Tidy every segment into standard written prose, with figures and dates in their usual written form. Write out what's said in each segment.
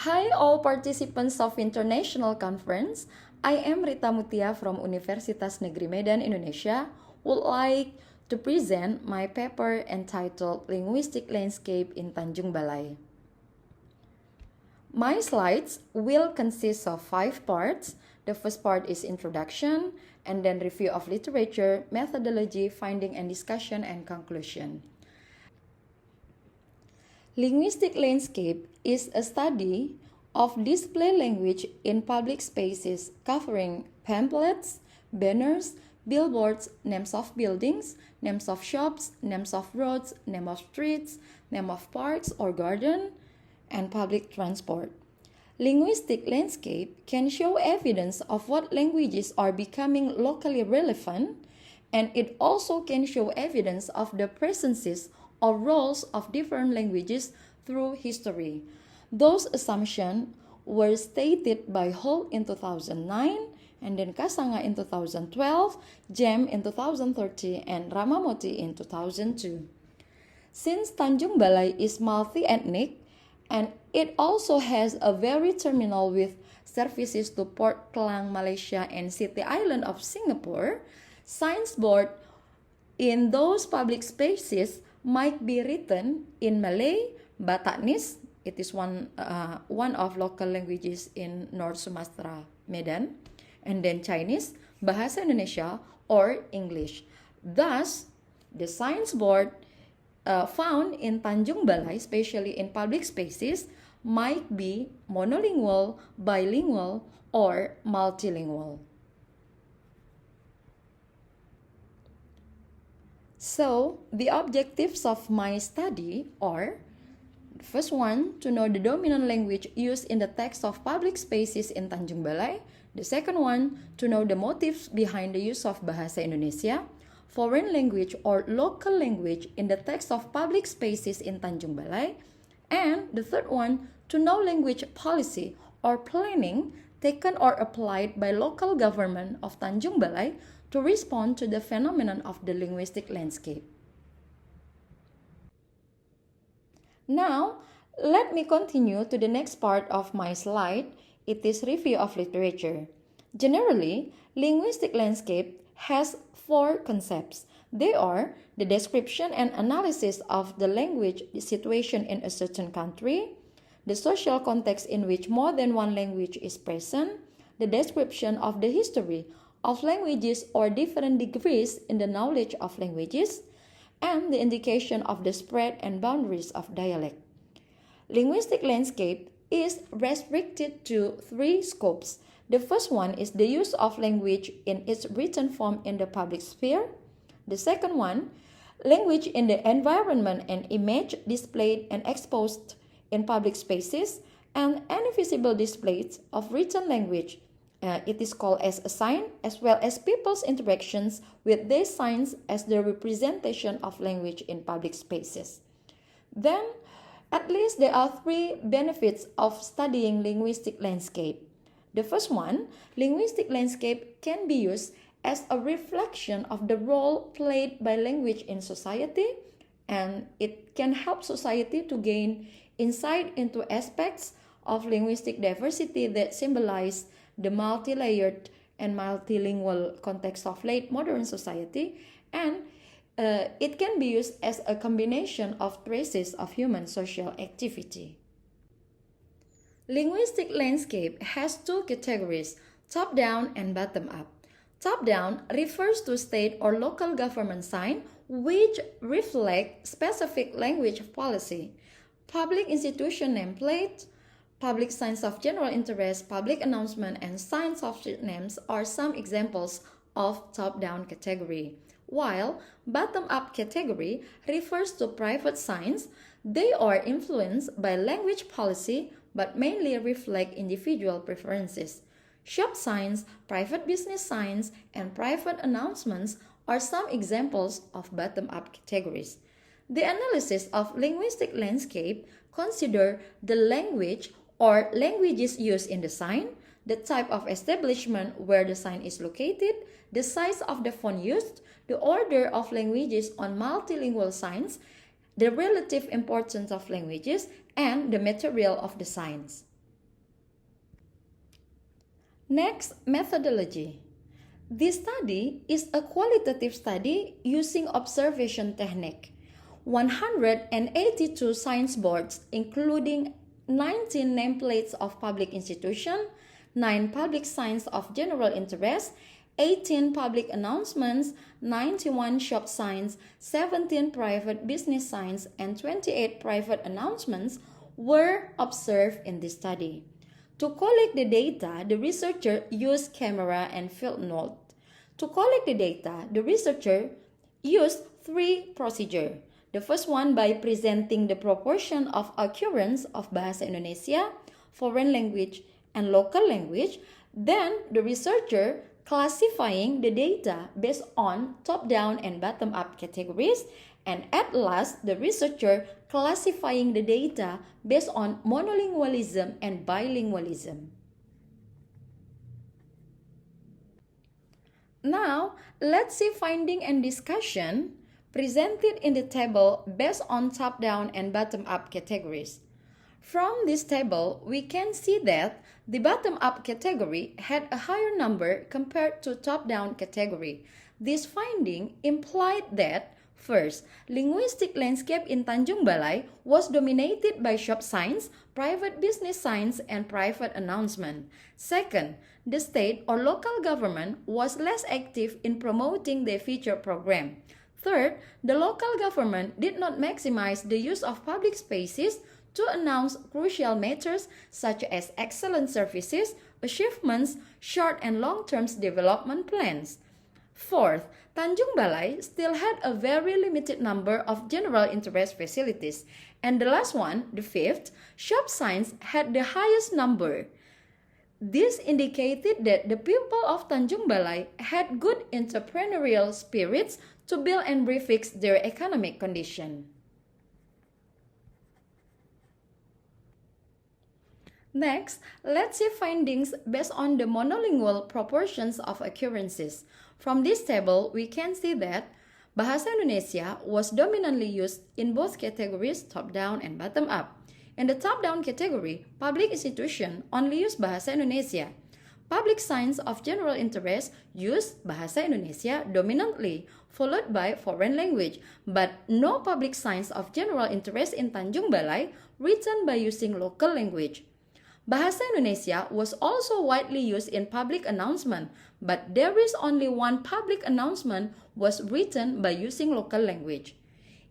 Hi all participants of International Conference. I am Rita Meutia from Universitas Negeri Medan, Indonesia, would like to present my paper entitled Linguistic Landscape in Tanjungbalai. My slides will consist of 5 parts. The first part is introduction, and then review of literature, methodology, finding and discussion, and conclusion. Linguistic landscape is a study of display language in public spaces covering pamphlets, banners, billboards, names of buildings, names of shops, names of roads, name of streets, name of parks or garden, and public transport. Linguistic landscape can show evidence of what languages are becoming locally relevant, and it also can show evidence of the presences or roles of different languages through history. Those assumptions were stated by Hall in 2009, and then Kasanga in 2012, Jem in 2013, and Ramamoti in 2002. Since Tanjungbalai is multi-ethnic, and it also has a very terminal with services to Port Klang, Malaysia, and City Island of Singapore, signboard in those public spaces might be written in Malay, Bataknis, it is one of local languages in North Sumatra, Medan, and then Chinese, Bahasa Indonesia, or English. Thus, the signboard found in Tanjungbalai, especially in public spaces, might be monolingual, bilingual, or multilingual. So, the objectives of my study are: first one, to know the dominant language used in the text of public spaces in Tanjungbalai. The second one, to know the motives behind the use of Bahasa Indonesia, foreign language or local language in the text of public spaces in Tanjungbalai. And the third one, to know language policy or planning taken or applied by local government of Tanjungbalai to respond to the phenomenon of the linguistic landscape. Now, let me continue to the next part of my slide. It is review of literature. Generally, linguistic landscape has 4 concepts. They are the description and analysis of the language situation in a certain country, the social context in which more than one language is present, the description of the history of languages or different degrees in the knowledge of languages, and the indication of the spread and boundaries of dialect. Linguistic landscape is restricted to 3 scopes. The first one is the use of language in its written form in the public sphere. The second one, language in the environment and image displayed and exposed in public spaces, and any visible displays of written language. It is called as a sign, as well as people's interactions with these signs as the representation of language in public spaces. Then, at least there are 3 benefits of studying linguistic landscape. The first one, linguistic landscape can be used as a reflection of the role played by language in society, and it can help society to gain insight into aspects of linguistic diversity that symbolize the multi-layered and multilingual context of late modern society, and it can be used as a combination of traces of human social activity. Linguistic landscape has 2 categories, top-down and bottom-up. Top-down refers to state or local government signs which reflect specific language policy. Public institution nameplates, public signs of general interest, public announcement, and signs of street names are some examples of top-down category. While bottom-up category refers to private signs, they are influenced by language policy but mainly reflect individual preferences. Shop signs, private business signs, and private announcements are some examples of bottom-up categories. The analysis of linguistic landscape consider the language or languages used in the sign, the type of establishment where the sign is located, the size of the font used, the order of languages on multilingual signs, the relative importance of languages, and the material of the signs. Next, methodology. This study is a qualitative study using observation technique. 182 science boards, including 19 nameplates of public institutions, 9 public signs of general interest, 18 public announcements, 91 shop signs, 17 private business signs, and 28 private announcements were observed in this study. To collect the data, the researcher used camera and field note. To collect the data, the researcher used 3 procedures. The first one by presenting the proportion of occurrence of Bahasa Indonesia, foreign language, and local language. Then, the researcher classifying the data based on top-down and bottom-up categories. And at last, the researcher classifying the data based on monolingualism and bilingualism. Now, let's see finding and discussion presented in the table based on top-down and bottom-up categories. From this table, we can see that the bottom-up category had a higher number compared to top-down category. This finding implied that, first, linguistic landscape in Tanjungbalai was dominated by shop signs, private business signs, and private announcement. Second, the state or local government was less active in promoting their feature program. Third, the local government did not maximize the use of public spaces to announce crucial matters such as excellent services, achievements, short and long-term development plans. Fourth, Tanjungbalai still had a very limited number of general interest facilities. And the last one, the fifth, shop signs had the highest number. This indicated that the people of Tanjungbalai had good entrepreneurial spirits to build and refix their economic condition. Next, let's see findings based on the monolingual proportions of occurrences. From this table, we can see that Bahasa Indonesia was dominantly used in both categories, top-down and bottom-up. In the top-down category, public institution only used Bahasa Indonesia. Public signs of general interest used Bahasa Indonesia dominantly, followed by foreign language, but no public signs of general interest in Tanjungbalai written by using local language. Bahasa Indonesia was also widely used in public announcement, but there is only one public announcement was written by using local language.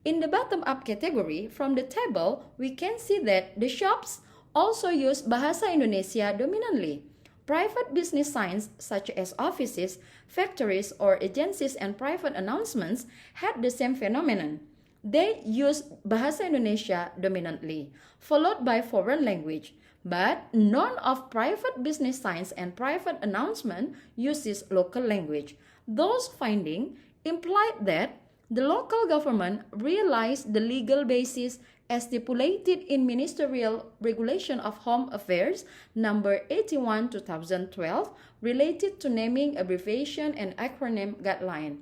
In the bottom-up category, from the table, we can see that the shops also use Bahasa Indonesia dominantly. Private business signs such as offices, factories, or agencies and private announcements had the same phenomenon. They used Bahasa Indonesia dominantly, followed by foreign language. But none of private business signs and private announcement uses local language. Those findings implied that the local government realized the legal basis as stipulated in Ministerial Regulation of Home Affairs number 81/2012 related to naming, abbreviation, and acronym guideline.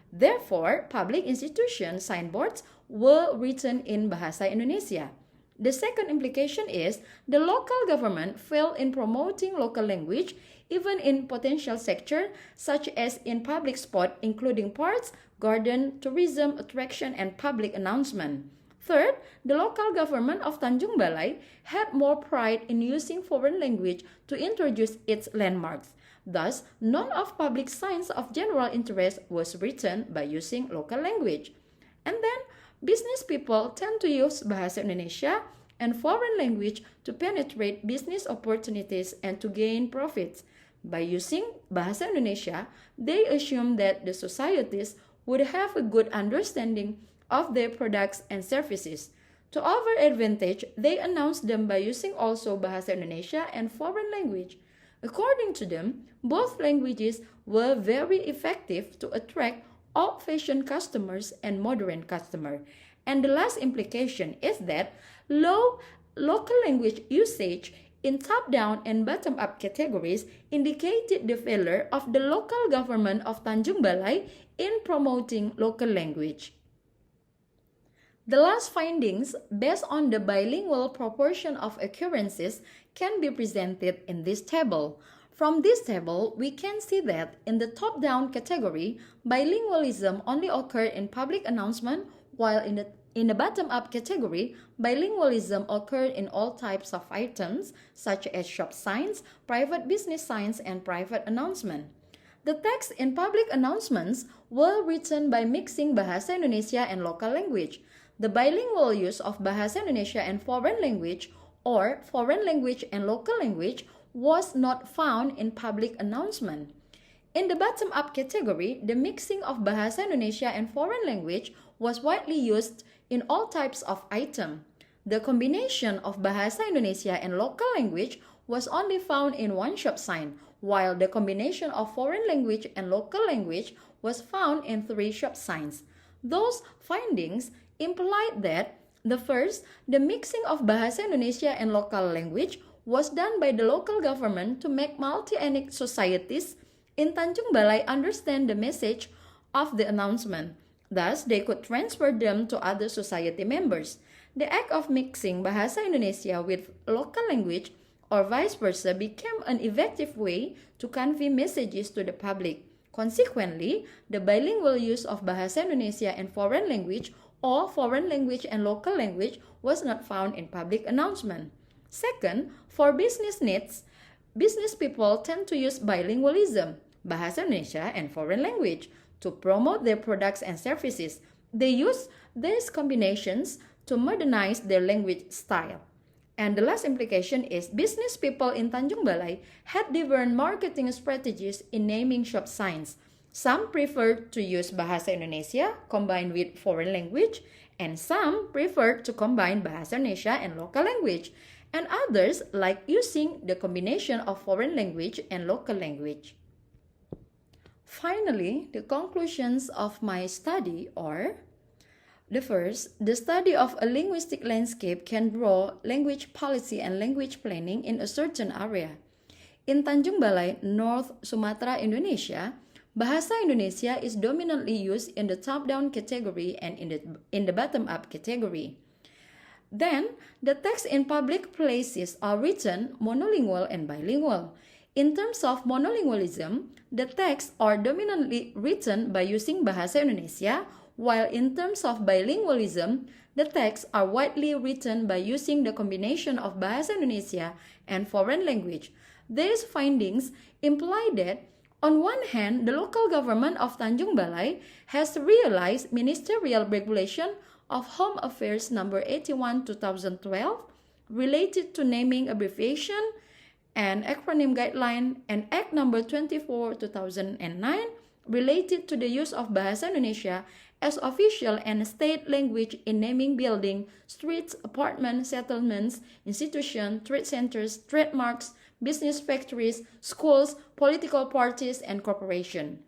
Therefore, public institution signboards were written in Bahasa Indonesia. The second implication is the local government failed in promoting local language even in potential sectors such as in public spot including parks, garden, tourism, attraction, and public announcement. Third, the local government of Tanjungbalai had more pride in using foreign language to introduce its landmarks. Thus, none of public signs of general interest was written by using local language. And then, business people tend to use Bahasa Indonesia and foreign language to penetrate business opportunities and to gain profits. By using Bahasa Indonesia, they assume that the societies would have a good understanding of their products and services. To our advantage, they announce them by using also Bahasa Indonesia and foreign language. According to them, both languages were very effective to attract old-fashioned customers and modern customers. And the last implication is that low local language usage in top-down and bottom-up categories indicated the failure of the local government of Tanjungbalai in promoting local language. The last findings, based on the bilingual proportion of occurrences, can be presented in this table. From this table, we can see that in the top-down category, bilingualism only occurred in public announcement, while in the bottom-up category, bilingualism occurred in all types of items, such as shop signs, private business signs, and private announcement. The text in public announcements were written by mixing Bahasa Indonesia and local language. The bilingual use of Bahasa Indonesia and foreign language, or foreign language and local language, was not found in public announcement. In the bottom-up category, the mixing of Bahasa Indonesia and foreign language was widely used in all types of item. The combination of Bahasa Indonesia and local language was only found in one shop sign, while the combination of foreign language and local language was found in 3 shop signs. Those findings implied that the mixing of Bahasa Indonesia and local language was done by the local government to make multi-ethnic societies in Tanjungbalai understand the message of the announcement. Thus, they could transfer them to other society members. The act of mixing Bahasa Indonesia with local language or vice versa became an effective way to convey messages to the public. Consequently, the bilingual use of Bahasa Indonesia and foreign language or foreign language and local language was not found in public announcement. Second, for business needs, business people tend to use bilingualism, Bahasa Indonesia and foreign language, to promote their products and services. They use these combinations to modernize their language style. And the last implication is business people in Tanjungbalai had different marketing strategies in naming shop signs. Some preferred to use Bahasa Indonesia combined with foreign language, and some preferred to combine Bahasa Indonesia and local language, and others like using the combination of foreign language and local language. Finally, the conclusions of my study are: the first, the study of a linguistic landscape can draw language policy and language planning in a certain area. In Tanjungbalai, North Sumatra, Indonesia, Bahasa Indonesia is dominantly used in the top-down category and in the bottom-up category. Then, the texts in public places are written monolingual and bilingual. In terms of monolingualism, the texts are dominantly written by using Bahasa Indonesia, while in terms of bilingualism, the texts are widely written by using the combination of Bahasa Indonesia and foreign language. These findings imply that, on one hand, the local government of Tanjungbalai has realized ministerial regulation of Home Affairs No. 81/2012 related to naming abbreviation and acronym guideline, and Act No. 24/2009 related to the use of Bahasa Indonesia as official and state language in naming building, streets, apartments, settlements, institutions, trade centers, trademarks, business factories, schools, political parties, and corporations.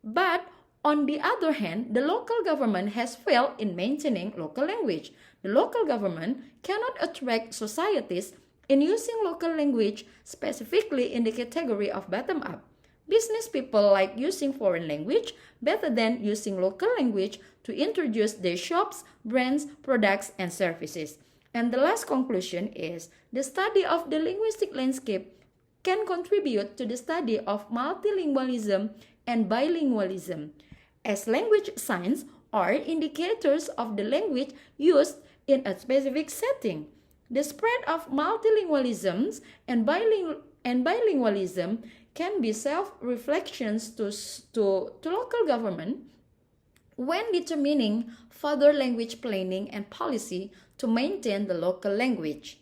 But on the other hand, the local government has failed in maintaining local language. The local government cannot attract societies in using local language specifically in the category of bottom-up. Business people like using foreign language better than using local language to introduce their shops, brands, products, and services. And the last conclusion is the study of the linguistic landscape can contribute to the study of multilingualism and bilingualism, as language signs are indicators of the language used in a specific setting. The spread of multilingualisms and bilingualism can be self-reflections to local government when determining further language planning and policy to maintain the local language.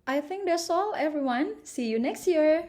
I think that's all, everyone. See you next year.